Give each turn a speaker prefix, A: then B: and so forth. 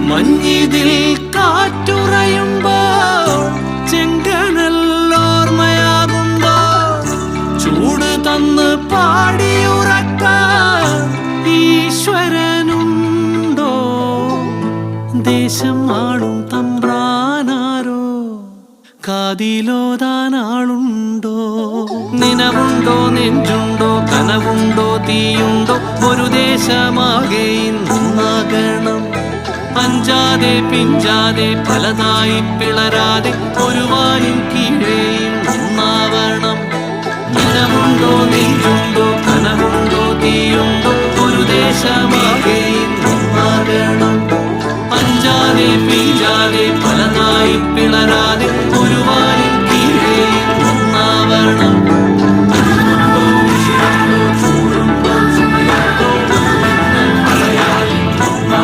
A: മഞ്ഞിതിൽ കാറ്റുറയുമ്പോൾ ചെങ്കനല്ലോർമ്മയാകുമ്പോൾ ചൂട് തന്ന് പാടിയുറക്കാൻ ഈശ്വരനുണ്ടോ? ദേശം ആളും തമ്പ്രാനാരോ കാതിലോതാനാളുണ്ടോ? നിനവുണ്ടോ, നെഞ്ചുണ്ടോ, കനവുണ്ടോ, തീയുണ്ടോ? ഒരു ദേശമാകെ ഇന്നാകണം. അഞ്ചാതെ പിഞ്ചാതെ പലതായി പിളരാതെ ഒരു വാനിൻ കീഴേ ഒന്നാവണം. നിനവുണ്ടോ, നെഞ്ചുണ്ടോ, കനവുണ്ടോ, തീയുണ്ടോ? ഒരു ദേശമാകെ